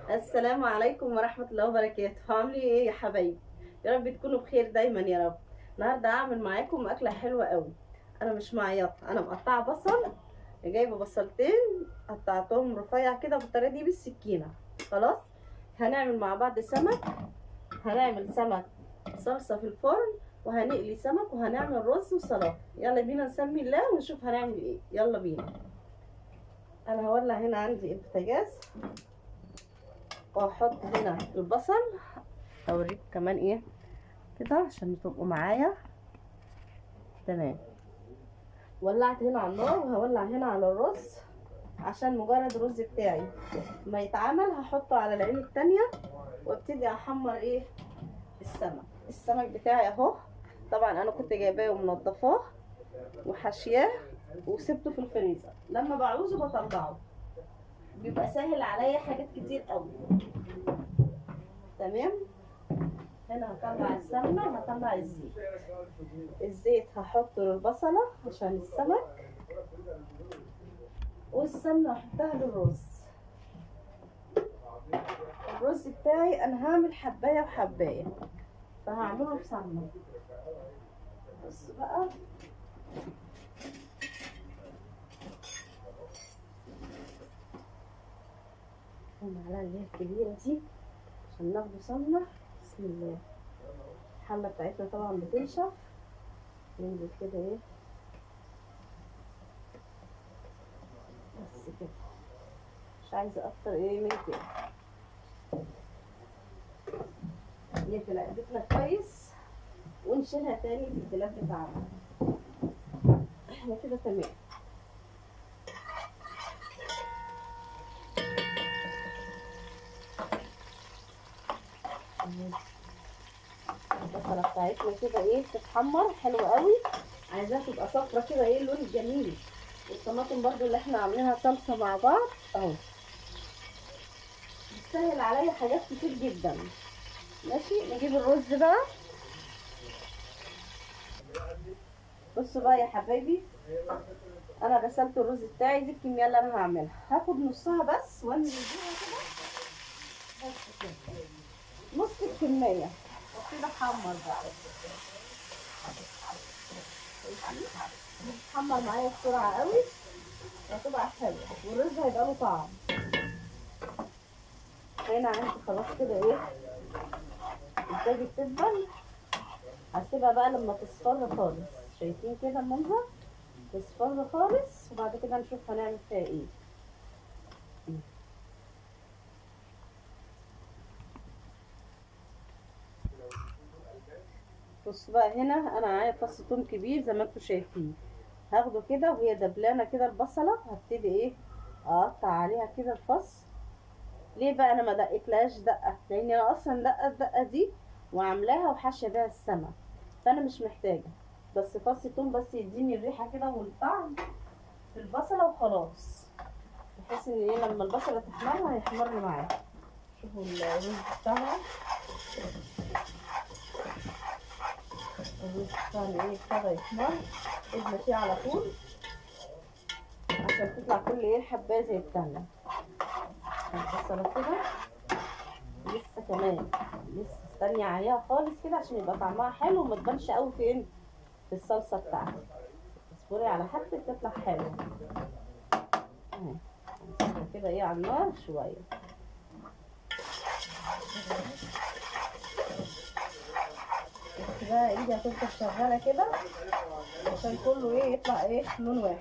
السلام عليكم ورحمة الله وبركاته. عاملين ايه يا حبايبي؟ يا رب تكونوا بخير دايما يا رب. النهارده هعمل معاكم اكلة حلوة قوي. انا مش معيطة، انا مقطعة بصل، جايبة بصلتين قطعتهم رفيع كده بالطريقة دي بالسكينة. خلاص، هنعمل مع بعض سمك. هنعمل سمك صلصة في الفرن، وهنقلي سمك، وهنعمل رز وسلطة. يلا بينا نسمي الله ونشوف هنعمل ايه. يلا بينا. انا هولع هنا عندي البوتاجاز، واحط هنا البصل. اوريكم كمان ايه كده عشان تبقوا معايا. تمام. ولعت هنا على النار، وهولع هنا على الرز عشان مجرد الرز بتاعي ما يتعمل هحطه على العين التانية، وابتدي احمر ايه السمك بتاعي اهو. طبعا انا كنت جايباه ومنضفاه وحاشياه وسبته في الفريزر، لما بعوزه بطلعه. بيبقى سهل عليا حاجات كتير قوي. تمام. هنا هطلع السمنه وهطلع الزيت. الزيت هحطه للبصله عشان السمك، والسمنه هحطها للرز. الرز بتاعي انا هعمل حبايه وحبايه، فهعمله بسمنه. بص بقى، المعلقه اللي هي الكبيره دي عشان ناخده سمنه. بسم الله. الحله بتاعتنا طبعا بتنشف، ننزل كده ايه بس كده، مش عايزه اكتر ايه من كده. نقفل علبتنا كويس ونشيلها تاني في الدولاب بتاعنا. احنا كده تمام. البصله بتاعتنا كده ايه تتحمر حلو قوي، عايزاها تبقى صفرا كده ايه اللون الجميل. والطماطم برضو اللي احنا عاملينها صلصه مع بعض اهو، بتسهل عليا حاجات كتير جدا. ماشي، نجيب الرز بقى. بصوا بقى يا حبايبي، انا غسلت الرز بتاعي. دي الكميه اللي انا هعملها، هاخد نصها بس وانزل بيها كده، بس كده نص الكميه، وكده احمر بقى. بتحمر معايا بسرعه قوي، هتبقى حلوه والرز هيبقى له طعم. هنا عندي خلاص كده ايه الدجاج بتدبل. هسيبها بقى لما تصفر خالص. شايفين كده المنظر؟ تصفر خالص، وبعد كده نشوف هنعمل فيها ايه. بص بقى، هنا انا معايا فص ثوم كبير زي ما انتم شايفين. هاخده كده وهي دبلانه كده البصله، هبتدي ايه اقطع عليها كده الفص. ليه بقى انا ما دقتلهاش دقه؟ لان انا اصلا الدقه دي وعاملاها وحاشيه بيها السمك، فانا مش محتاجه. بس فص ثوم بس يديني الريحه كده والطعم في البصله وخلاص، بحيث ان ايه لما البصله تحمر هيحمر معاها. شوفوا الرز بتاعها، الرز بتاعنا ايه ابتدى يحمر. ادنا فيه على طول عشان تطلع كل ايه حبايه زي التانية. البصله كده لسه كمان، لسه استني عليها خالص كده عشان يبقى طعمها حلو وما تبانش قوي فين في الصلصه بتاعتك. اصبري على حاجتك تطلع حلوه اهي. هنسيبها كده ايه على النار شويه. بس بقى ايدي هتفضل شغاله كده عشان كله ايه يطلع ايه لون واحد.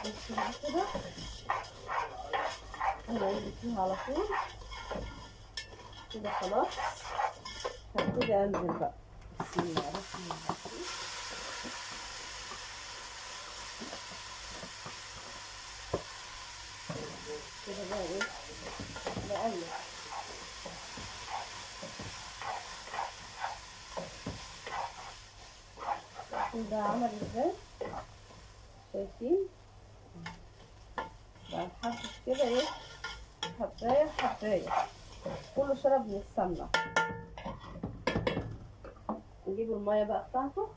بس بقى كده هنقلب فيها على طول كده. خلاص، هبتدي انزل بقى. بسم الله الرحمن الرحيم. كده بقى ايه نقلب. شايفين ده عمل ازاي؟ شايفين بقى نحبش كده ايه حبايه حبايه، كله شرب من السمنه. نجيب الميه بقى بتاعته.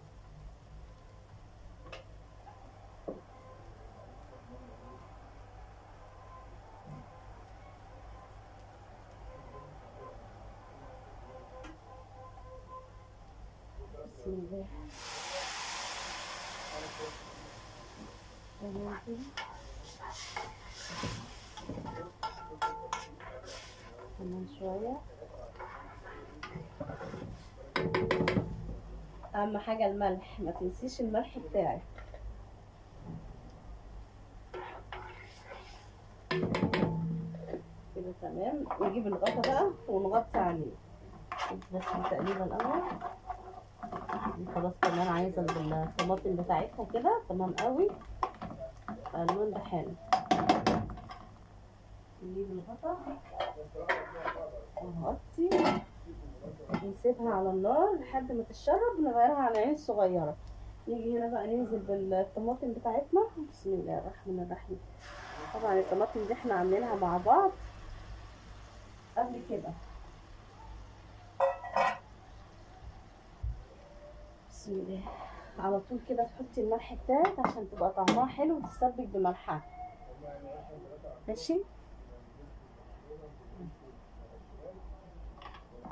بسم الله. تمام كده. كمان شويه. اهم حاجه الملح، ما تنسيش الملح بتاعك. كده تمام. نجيب الغطا بقى ونغطي عليه بس تقريبا الاول. دي خلاص كمان عايزه الطماطم بتاعتها كده تمام قوي. اللون ده حلو. نجيب الغطا ونغطي ونسيبها على النار لحد ما تتشرب، نغيرها على عين صغيره. نيجي هنا بقى ننزل بالطماطم بتاعتنا. بسم الله الرحمن الرحيم. طبعا الطماطم دي احنا عاملينها مع بعض قبل كده. بسم الله. على طول كده تحطي الملح بتاعك عشان تبقى طعمها حلو وتتسبك بملحها. ماشي.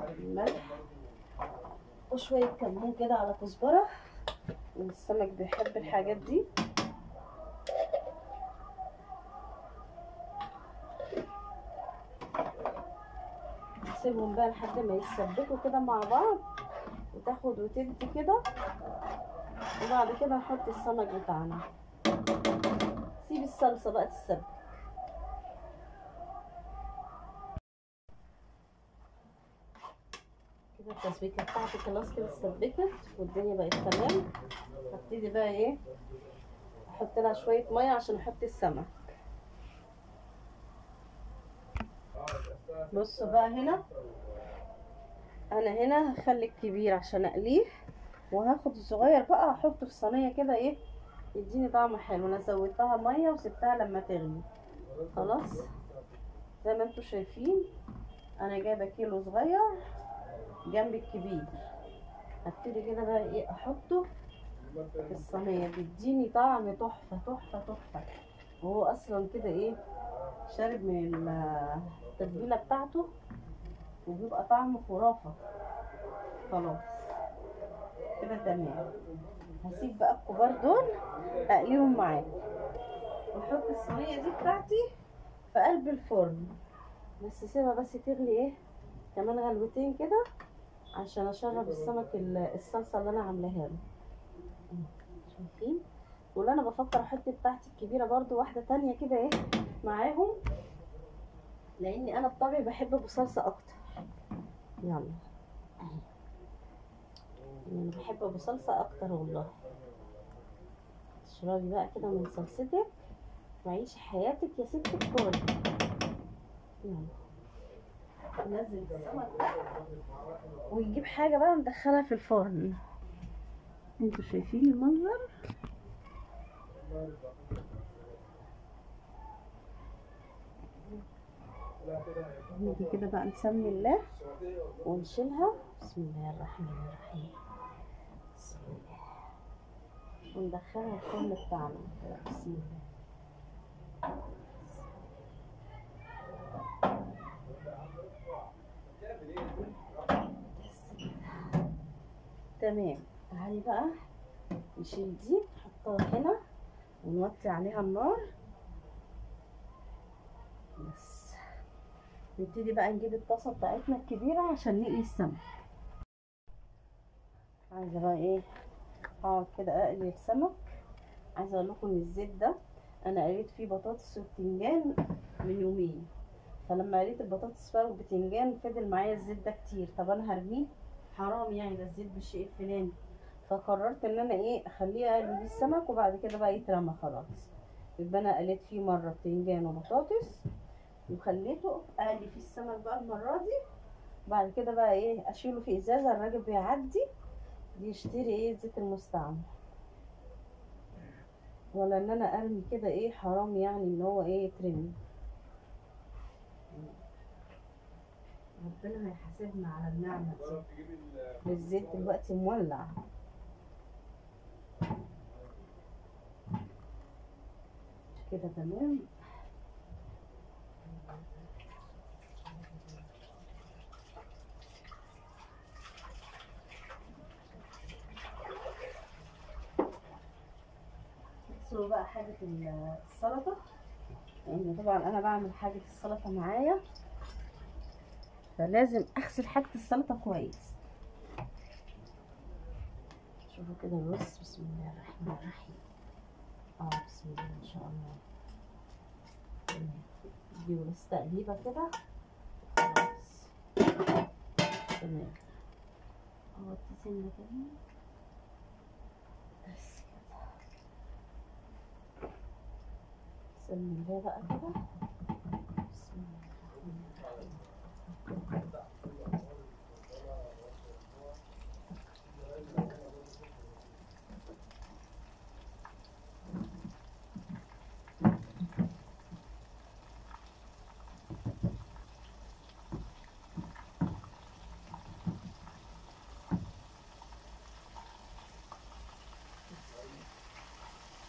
الملح وشوية كمون كده على كزبرة، السمك بيحب الحاجات دي. نسيبهم بقى لحد ما يتسبكوا كده مع بعض وتاخد وتدي كده، وبعد كده نحط السمك بتاعنا. سيب الصلصة بقى تتسبك. كده التسبيكة بتاعتي خلاص كده اتسبكت والدنيا بقت تمام. هبتدي بقى ايه، احط لها شوية مية عشان احط السمك. بصوا بقى هنا، انا هنا هخلي الكبير عشان اقليه، وهاخد الصغير بقى احطه في صينيه كده ايه يديني طعم حلو. انا زودتها ميه وسبتها لما تغلي. خلاص زي ما انتم شايفين انا جايبه كيلو صغير جنب الكبير. هبتدي كده بقى ايه احطه في الصينيه، بيديني طعم تحفه تحفه تحفه. وهو اصلا كده ايه شارب من التتبيله بتاعته وبيبقى طعمه خرافه. خلاص كده تمام. هسيب بقى الكبار دول اقليهم معاكم، واحط الصينيه دي بتاعتي في قلب الفرن. بس سيبها بس تغلي ايه كمان غلوتين كده عشان اشرب السمك الصلصه اللي انا عاملاها له. شايفين؟ واللي انا بفكر احط بتاعتي الكبيره برضو واحده تانية كده ايه معاهم، لاني انا بطبعي بحب بصلصه اكتر. يلا انا بحب بصلصه اكتر والله. اشربي بقى كده من صلصتك وعيشي حياتك يا ست الكل. يلا ننزل السمك ده ونجيب حاجه بقى ندخلها في الفرن. انتوا شايفين المنظر؟ نيجي كده بقى نسمي الله ونشيلها. بسم الله الرحمن الرحيم. بسم الله. وندخلها الفرن بتاعنا. بسم الله. تمام. تعالي بقى نشيل دي نحطها هنا ونوطي عليها النار. بس نبتدي بقى نجيب الطاسه بتاعتنا الكبيره عشان نقلي السمك. عايزه بقى ايه اقعد كده اقلي السمك. عايزه اقول لكم ان الزيت ده انا قليت فيه بطاطس وبتنجان من يومين، فلما قليت البطاطس بقى والبتنجان فضل معايا الزيت ده كتير. طب انا هرميه؟ حرام يعني، ده الزيت بالشيء الفلاني. فقررت ان انا ايه اخليه اقلي بيه السمك وبعد كده بقى يترمى خلاص. يبقى انا قليت فيه مره بتنجان وبطاطس وخليته اقلي فيه السمك بقى المره دي. بعد كده بقى ايه اشيله في ازازه، الراجل بيعدي بيشتري ايه الزيت المستعمل. ولا ان انا ارمي كده ايه حرام يعني ان هو ايه يترمي. ربنا هيحاسبنا على النعمة دي. الزيت دلوقتي مولع. كده تمام. بصوا بقى حاجة السلطة، يعني طبعا انا بعمل حاجة السلطة معايا، فلازم اغسل حاجة السلطة كويس. شوفوا كده الرز، بسم الله الرحمن الرحيم. بسم الله ما شاء الله. نديله بس تقليبة كده خلاص. تمام. سنة كده بس كده. بسم الله بقى كده. بسم الله الرحمن الرحيم.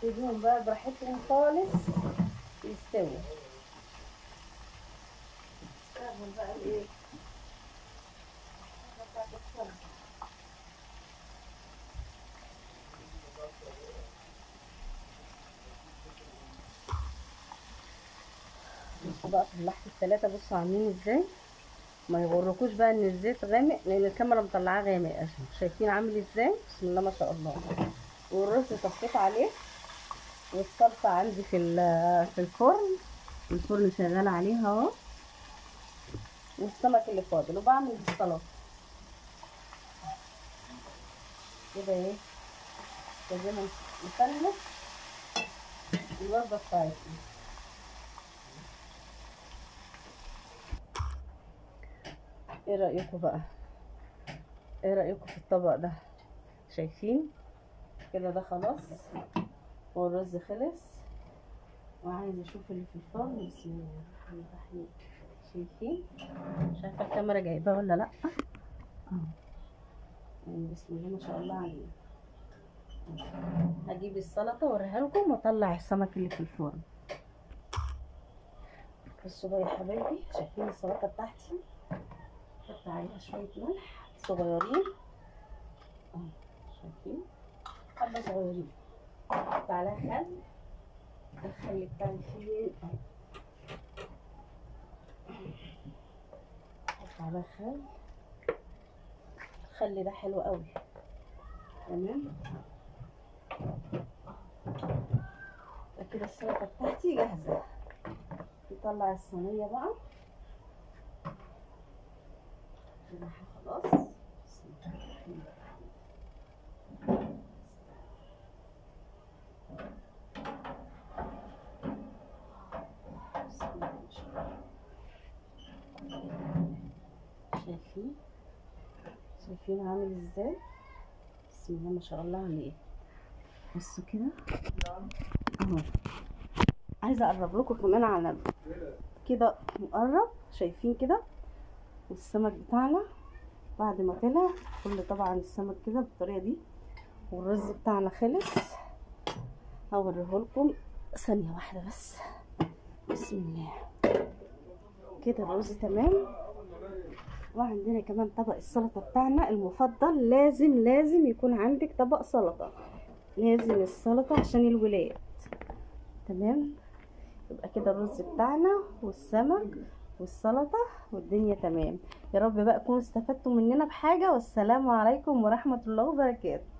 سيبهم بقى براحتهم خالص يستووا. نعمل بقى الايه بتاعت السلطة. بصوا بقى طلعت التلاتة، بصوا عاملين ازاي. ما يغركوش بقى ان الزيت غامق، لان الكاميرا مطلعاه غامق اصلا. شايفين عامل ازاي؟ بسم الله ما شاء الله. والرز طفيت عليه، والصلصه عندي في الفرن. الفرن شغال عليها اهو، والسمك اللي فاضل، وبعمل السلطه كده ايه لازم نفنش الوجبه بتاعتنا. ايه رايكم بقى؟ ايه رايكم في الطبق ده؟ شايفين كده؟ ده خلاص، والرز خلص، وعايز اشوف اللي في الفرن. بسم الله الرحمن الرحيم. شايفين؟ مش عارفه الكاميرا جايباه ولا لا. يعني بسم الله ما شاء الله عليه. هجيب السلطه واوريها لكم، واطلع السمك اللي في الفرن. بصوا بقى يا حبايبي، شايفين السلطه بتاعتي؟ احط عليها شويه ملح صغيرين شايفين؟ حبه صغيرين. احط عليها خل. الخل بتاعي فين؟ احط عليها خل. الخل ده حلو قوي. تمام. كده السلطه بتاعتي جاهزه. نطلع الصينيه بقى كده خلاص. بسم الله الرحمن الرحيم. شايفين عامل ازاي؟ بسم الله ما شاء الله عليه. بصوا كده اهو. عايزه اقرب لكم كمان على كده مقرب. شايفين كده؟ والسمك بتاعنا بعد ما طلع كل طبعا السمك كده بالطريقه دي، والرز بتاعنا خلص. هوريهولكم ثانيه واحده بس. بسم الله كده الرز تمام. وعندنا كمان طبق السلطه بتاعنا المفضل. لازم يكون عندك طبق سلطه. لازم السلطه عشان الولاد. تمام. يبقى كده الرز بتاعنا والسمك والسلطه والدنيا تمام. يا رب بقى تكونوا استفدتوا مننا بحاجه. والسلام عليكم ورحمه الله وبركاته.